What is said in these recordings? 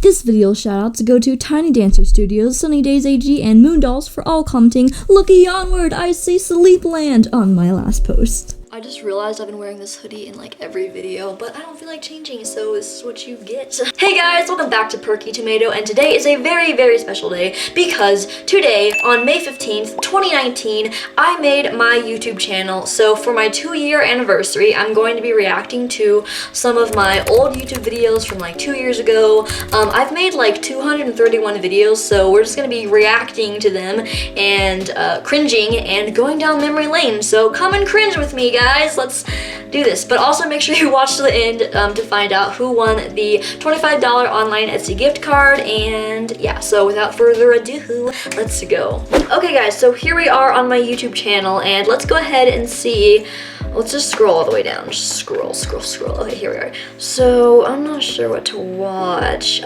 This video shoutouts go to Tiny Dancer Studios, Sunny Days AG, and Moondolls for all commenting "Looky onward, I see Sleepland" on my last post. I just realized I've been wearing this hoodie in like every video, but I don't feel like changing, so this is what you get. Hey guys, welcome back to PerkyTomato, and today is a very special day because today, on May 15th, 2019, I made my YouTube channel. So for my 2-year anniversary, I'm going to be reacting to some of my old YouTube videos from like 2 years ago. I've made like 231 videos, so we're just gonna be reacting to them and cringing and going down memory lane. So come and cringe with me, guys. Let's do this, but also make sure you watch to the end to find out who won the $25 online Etsy gift card. And yeah, so without further ado, let's go. Okay guys, so here we are on my YouTube channel, and let's go ahead and see. Let's just scroll all the way down. Just scroll. Okay, here we are. So I'm not sure what to watch.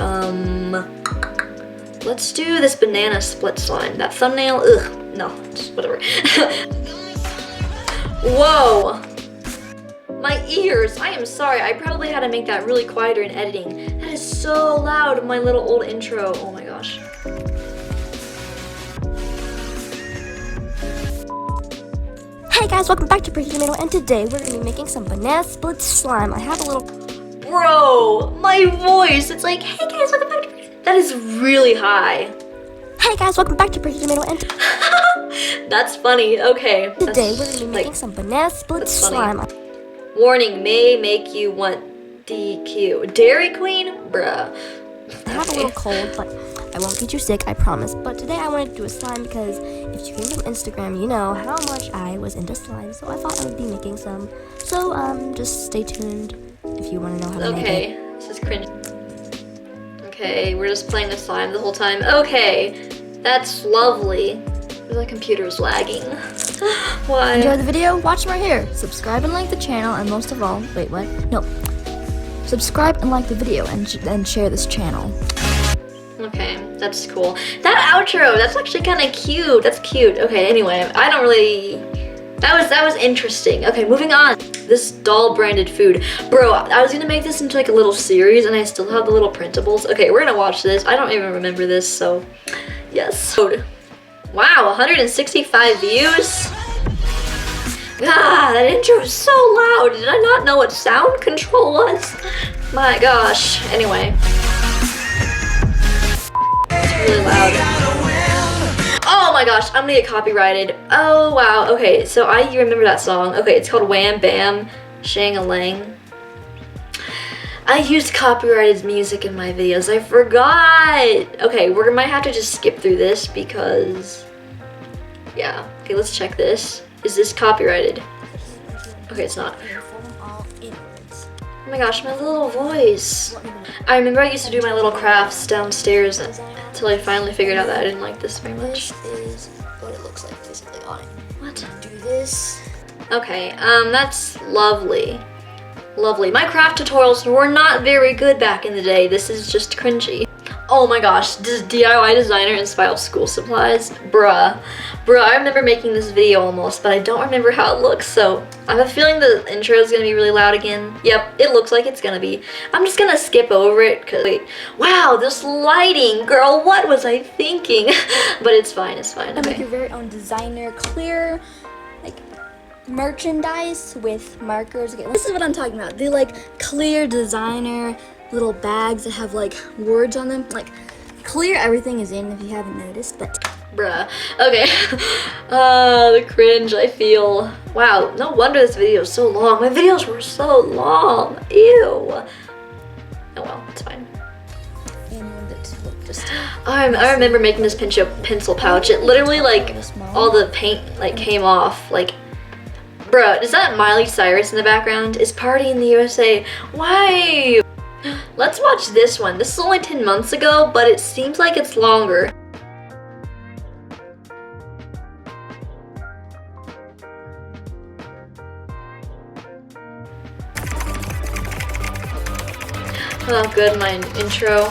Let's do this banana split slime. That thumbnail, ugh, no, just whatever. Whoa! My ears! I am sorry, I probably had to make that really quieter in editing. That is so loud, my little old intro. Oh my gosh. Hey guys, welcome back to PerkyTomato, and today we're going to be making some banana split slime. I have a little... Bro, my voice! It's like, hey guys, welcome back to PerkyTomato. That is really high. Hey guys, welcome back to PerkyTomato, and... That's funny, okay. Today we're going to be making some banana split slime. Warning, may make you want DQ. Dairy Queen? Bruh. I have a little cold, but I won't get you sick, I promise. But today I wanted to do a slime because if you came from Instagram, you know how much I was into slime. So I thought I would be making some. So just stay tuned if you want to know how to make it. Okay, this is cringe. Okay, we're just playing the slime the whole time. Okay, that's lovely. The computer's lagging. Why? Enjoy the video, watch right here. Subscribe and like the channel, and most of all, wait, what? No. Subscribe and like the video and share this channel. Okay, that's cool. That outro, that's actually kind of cute. That's cute. Okay, anyway, I don't really... That was interesting. Okay, moving on. This doll branded food. Bro, I was gonna make this into like a little series, and I still have the little printables. Okay, we're gonna watch this. I don't even remember this, so yes. Wow, 165 views. Ah, that intro is so loud. Did I not know what sound control was? My gosh. Anyway. It's really loud. Oh my gosh, I'm gonna get copyrighted. Oh wow, okay, so I remember that song. Okay, it's called Wham Bam Shang-a-Lang. I used copyrighted music in my videos, I forgot! Okay, we might have to just skip through this because, yeah. Okay, let's check this. Is this copyrighted? Okay, it's not. Oh my gosh, my little voice. I remember I used to do my little crafts downstairs until I finally figured out that I didn't like this very much. This is what it looks like basically on it. What? Do this. Okay, that's lovely. Lovely. My craft tutorials were not very good back in the day. This is just cringy. Oh my gosh, does DIY designer inspire school supplies? Bruh, I remember making this video almost, but I don't remember how it looks, so I have a feeling the intro is gonna be really loud again. Yep, it looks like it's gonna be. I'm just gonna skip over it, cause wait, wow, this lighting, girl, what was I thinking? But it's fine, it's fine, Make okay. your very own designer clear, like, merchandise with markers. Okay, this is what I'm talking about. They're like clear designer little bags that have like words on them. Like clear everything is in if you haven't noticed, but Bruh. Okay. The cringe I feel. Wow, no wonder this video is so long. My videos were so long. Ew. Oh well, it's fine. I remember making this pencil pouch. It literally like all the paint like came off. Like, bruh, is that Miley Cyrus in the background? Is Party in the USA? Why? Let's watch this one. This is only 10 months ago, but it seems like it's longer. Oh, good, my intro.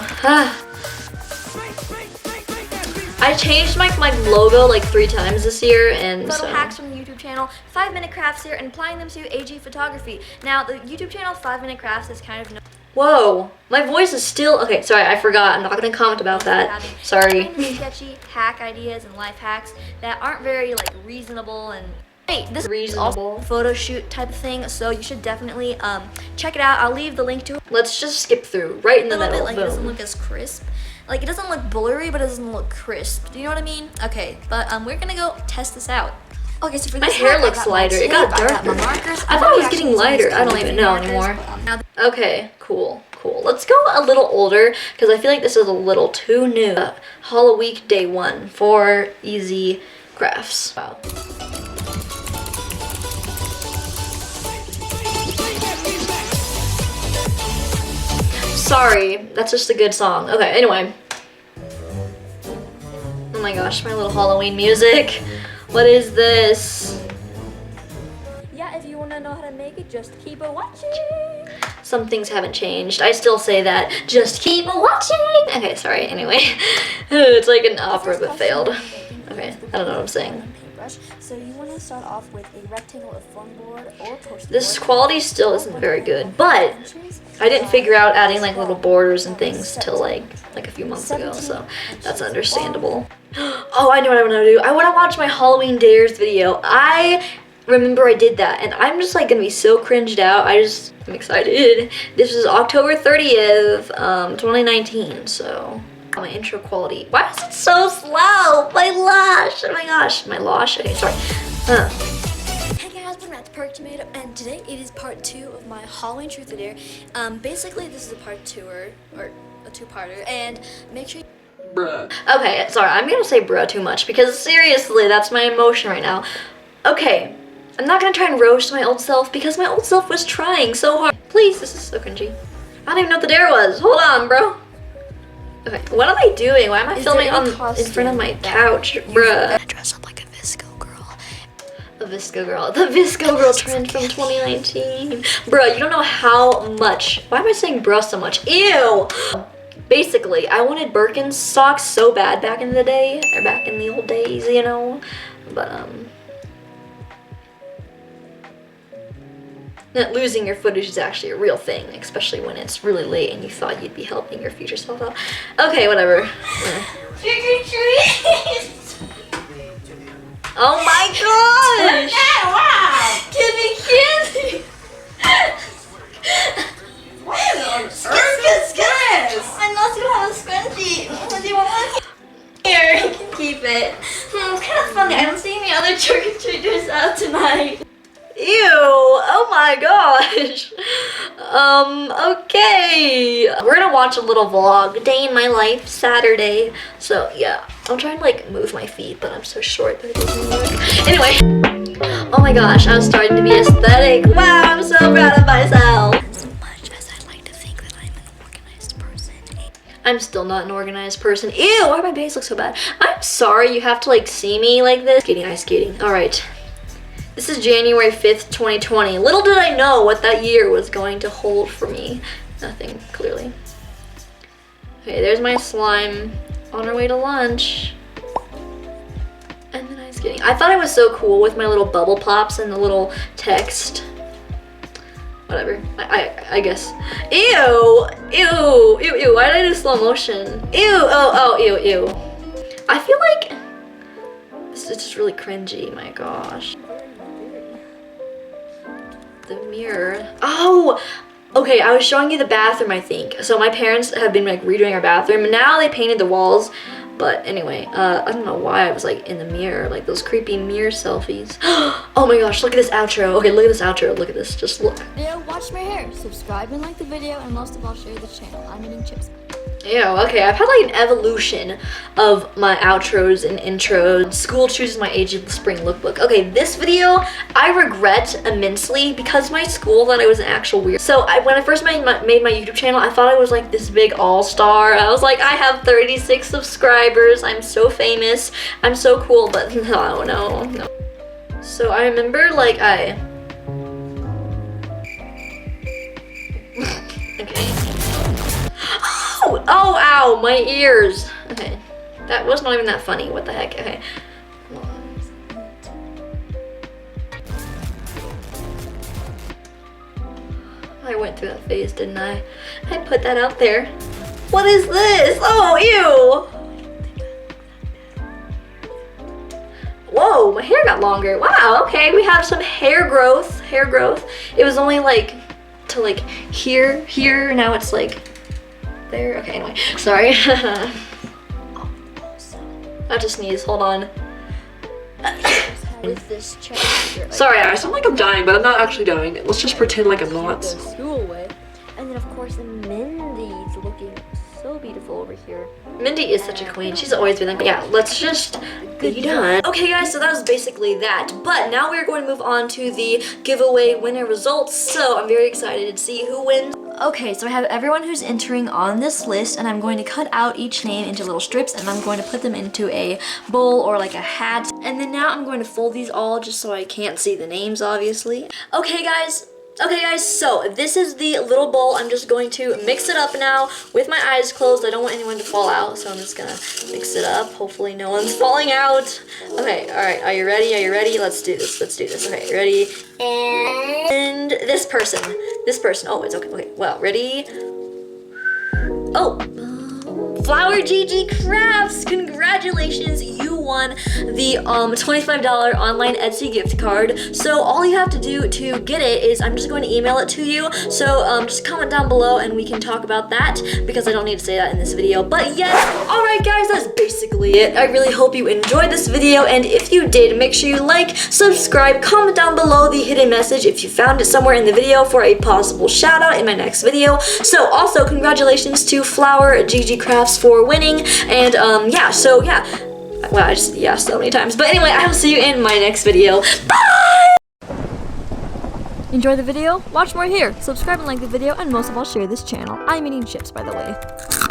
I changed my logo like 3 times this year, and so... hacks from the YouTube channel, 5-minute crafts here, and applying them to AG photography. Now, the YouTube channel 5-minute crafts is kind of... Whoa, my voice is still, okay, sorry, I forgot. I'm not gonna comment about that. Sorry. Kind of sketchy hack ideas and life hacks that aren't very like reasonable and this is also a photo shoot type of thing, so you should definitely check it out. I'll leave the link to it. Let's just skip through right in the middle. Like, it doesn't look as crisp. Like, it doesn't look blurry, but it doesn't look crisp. Do you know what I mean? Okay, but we're gonna go test this out. Okay, so for my this hair looks lighter. It got darker. I thought it was getting lighter. I don't even know anymore. Okay, cool. Let's go a little older because I feel like this is a little too new. Halloween day 1 for easy crafts. Wow. Sorry, that's just a good song. Okay, anyway. Oh my gosh, my little Halloween music. What is this? Yeah, if you want to know how to make it, just keep on watching. Some things haven't changed. I still say that. Just keep on watching. Okay, sorry, anyway. It's like an opera but failed. Okay, I don't know what I'm saying. So you want to start off with a rectangle of foam board or poster. This quality still isn't very good, but I didn't figure out adding like little borders and things till like a few months ago, so that's understandable. Oh, I know what I want to do. I want to watch my Halloween dares video. I remember I did that, and I'm just like gonna be so cringed out. I'm excited. This is October 30th, 2019, so. My intro quality. Why is it so slow? My lash. Oh my gosh. My lash. Okay, sorry. Hey guys, welcome back to PerkyTomato, and today it is part 2 of my Halloween truth or dare. Basically this is a part 2 or a 2-parter, and make sure you bruh. Okay, sorry, I'm gonna say bruh too much because seriously, that's my emotion right now. Okay, I'm not gonna try and roast my old self because my old self was trying so hard. Please, this is so cringy. I don't even know what the dare was. Hold on, bro. Okay, what am I doing? Why am I filming in front of my couch, bruh? Dress up like a Visco girl. A Visco girl. The Visco girl trend from 2019. Bruh, you don't know how much. Why am I saying bruh so much? Ew! Basically, I wanted Birkenstocks so bad back in the day, or back in the old days, you know? But, losing your footage is actually a real thing, especially when it's really late and you thought you'd be helping your future self out. Okay, whatever. Trick or treat! Oh my gosh! Wow! Give me candy! What on earth? I know you have a scrunchie. Do you want one? Here, you can keep it. It's kind of funny. I don't see any other trick-or-treaters out tonight. Ew, oh my gosh. Okay. We're gonna watch a little vlog, day in my life, Saturday. So yeah, I'm trying to like move my feet, but I'm so short that it doesn't work. Anyway, oh my gosh, I'm starting to be aesthetic. Wow, I'm so proud of myself. As much as I'd like to think that I'm an organized person, I'm still not an organized person. Ew, why do my face look so bad? I'm sorry you have to like see me like this. Ice skating, all right. This is January 5th, 2020. Little did I know what that year was going to hold for me. Nothing, clearly. Okay, there's my slime on our way to lunch. And then ice skating. I thought I was so cool with my little bubble pops and the little text. Whatever, I guess. Ew, ew, ew, ew, why did I do slow motion? Ew, oh, ew, ew. I feel like this is just really cringy, my gosh. The mirror. Oh, okay, I was showing you the bathroom, I think. So my parents have been like redoing our bathroom, and now they painted the walls. But anyway, I don't know why I was like in the mirror, like those creepy mirror selfies. Oh my gosh, look at this outro. Okay, look at this outro. Look at this, just look. Yeah, watch my hair, subscribe and like the video, and most of all, share the channel. I'm eating chips. Ew, okay, I've had like an evolution of my outros and intros. School chooses my age of the spring lookbook. Okay, this video I regret immensely because my school thought I was an actual weird. So when I first made my YouTube channel, I thought I was like this big all-star. I was like, I have 36 subscribers. I'm so famous. I'm so cool, but no. So I remember like okay. Oh, ow, my ears. Okay, that was not even that funny. What the heck? Okay. I went through that phase, didn't I? I put that out there. What is this? Oh, ew! Whoa, my hair got longer. Wow, okay, we have some hair growth. It was only like to like here, now it's like there. Okay, anyway, sorry. I have to sneeze, hold on. With this check. Sorry, I sound like I'm dying, but I'm not actually dying. Let's just pretend like I'm not. School away. And then of course Mindy's looking so beautiful over here. Mindy is such a queen. She's always been like, yeah, let's just be done. Okay guys, so that was basically that. But now we're going to move on to the giveaway winner results. So I'm very excited to see who wins. Okay, so I have everyone who's entering on this list, and I'm going to cut out each name into little strips, and I'm going to put them into a bowl or like a hat. And then now I'm going to fold these all just so I can't see the names, obviously. Okay guys, so this is the little bowl. I'm just going to mix it up now with my eyes closed. I don't want anyone to fall out, so I'm just gonna mix it up. Hopefully no one's falling out. Okay, all right, are you ready? Let's do this. Okay, ready? And this person. Oh, it's okay, well, ready? Oh. Flower GG Crafts, congratulations, you won the $25 online Etsy gift card. So all you have to do to get it is I'm just going to email it to you. So just comment down below and we can talk about that, because I don't need to say that in this video. But yes, alright guys, that's basically it. I really hope you enjoyed this video, and if you did, make sure you like, subscribe, comment down below the hidden message if you found it somewhere in the video for a possible shout out in my next video. So also congratulations to Flower GG Crafts for winning, and yeah, so yeah, well, I just yeah so many times, but anyway, I will see you in my next video. Bye! Enjoy the video, watch more here, subscribe and like the video, and most of all share this channel. I'm eating chips, by the way.